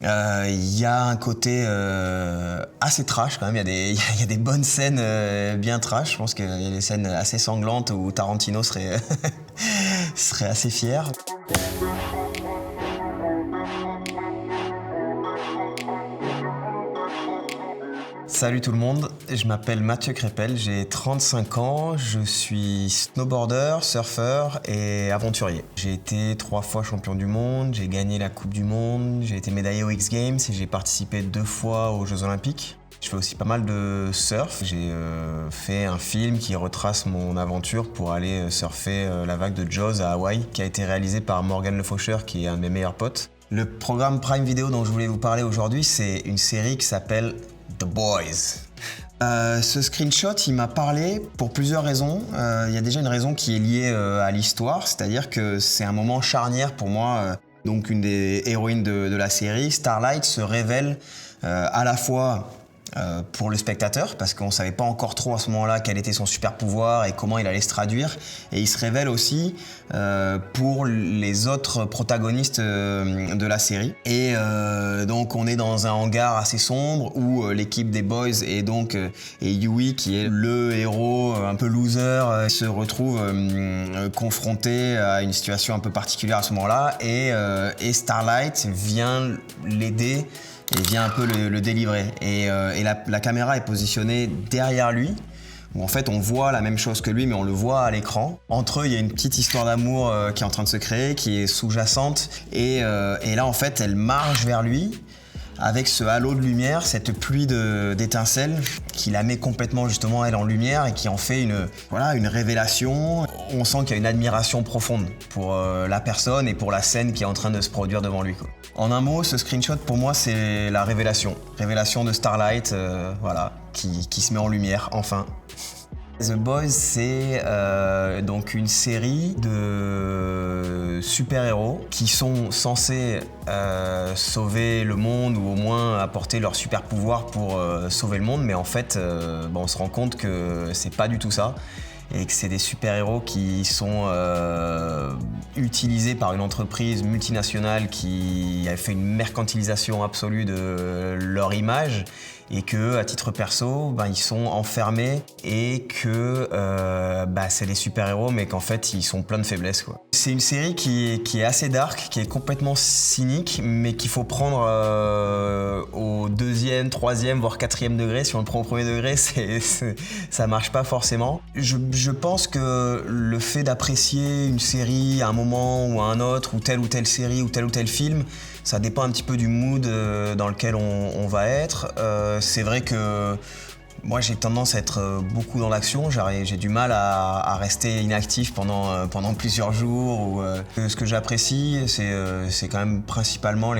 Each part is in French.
Il y a un côté assez trash quand même, il y a des bonnes scènes bien trash. Je pense qu'il y a des scènes assez sanglantes où Tarantino serait, serait assez fier. Salut tout le monde, je m'appelle Mathieu Crépel, j'ai 35 ans, je suis snowboarder, surfeur et aventurier. J'ai été 3 fois champion du monde, j'ai gagné la Coupe du Monde, j'ai été médaillé aux X Games et j'ai participé 2 fois aux Jeux Olympiques. Je fais aussi pas mal de surf. J'ai fait un film qui retrace mon aventure pour aller surfer la vague de Jaws à Hawaï, qui a été réalisé par Morgan Le Faucheur, qui est un de mes meilleurs potes. Le programme Prime Video dont je voulais vous parler aujourd'hui, c'est une série qui s'appelle The Boys. Ce screenshot, il m'a parlé pour plusieurs raisons. Il y a déjà une raison qui est liée à l'histoire, c'est-à-dire que c'est un moment charnière pour moi. Donc une des héroïnes de la série, Starlight, se révèle à la fois pour le spectateur, parce qu'on ne savait pas encore trop à ce moment-là quel était son super pouvoir et comment il allait se traduire. Et il se révèle aussi pour les autres protagonistes de la série. Et donc on est dans un hangar assez sombre où l'équipe des Boys et Yui, qui est le héros un peu loser, se retrouve confronté à une situation un peu particulière à ce moment-là. Et Starlight vient l'aider et vient un peu le délivrer. Et la caméra est positionnée derrière lui, où en fait on voit la même chose que lui, mais on le voit à l'écran. Entre eux, il y a une petite histoire d'amour qui est en train de se créer, qui est sous-jacente. Et là, en fait, elle marche vers lui, avec ce halo de lumière, cette pluie d'étincelles qui la met complètement justement elle en lumière et qui en fait une révélation. On sent qu'il y a une admiration profonde pour la personne et pour la scène qui est en train de se produire devant lui, quoi. En un mot, ce screenshot pour moi c'est la révélation de Starlight, qui se met en lumière enfin. The Boys, c'est donc une série de super-héros qui sont censés sauver le monde ou au moins apporter leur super-pouvoir pour sauver le monde, mais en fait, on se rend compte que c'est pas du tout ça et que c'est des super-héros qui sont utilisés par une entreprise multinationale qui a fait une mercantilisation absolue de leur image et que, à titre perso, ils sont enfermés et que c'est des super-héros mais qu'en fait ils sont pleins de faiblesses, quoi. C'est une série qui est assez dark, qui est complètement cynique, mais qu'il faut prendre au 2e, 3e, voire 4e degré. Si on le prend au 1er degré, ça marche pas forcément. Je pense que le fait d'apprécier une série à un moment ou à un autre, ou telle série ou tel film, ça dépend un petit peu du mood dans lequel on va être. C'est vrai que moi j'ai tendance à être beaucoup dans l'action, j'ai du mal à rester inactif pendant plusieurs jours. Ce que j'apprécie, c'est quand même principalement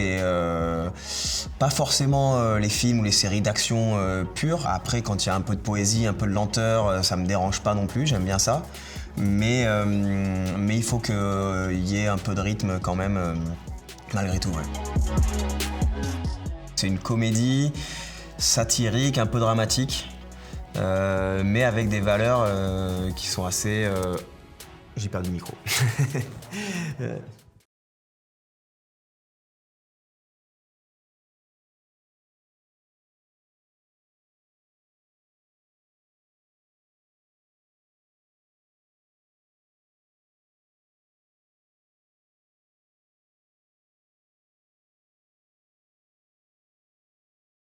pas forcément les films ou les séries d'action pures. Après, quand il y a un peu de poésie, un peu de lenteur, ça me dérange pas non plus, j'aime bien ça. Mais il faut qu'il y ait un peu de rythme quand même, malgré tout. Ouais. C'est une comédie satirique, un peu dramatique, mais avec des valeurs qui sont assez... J'ai perdu le micro.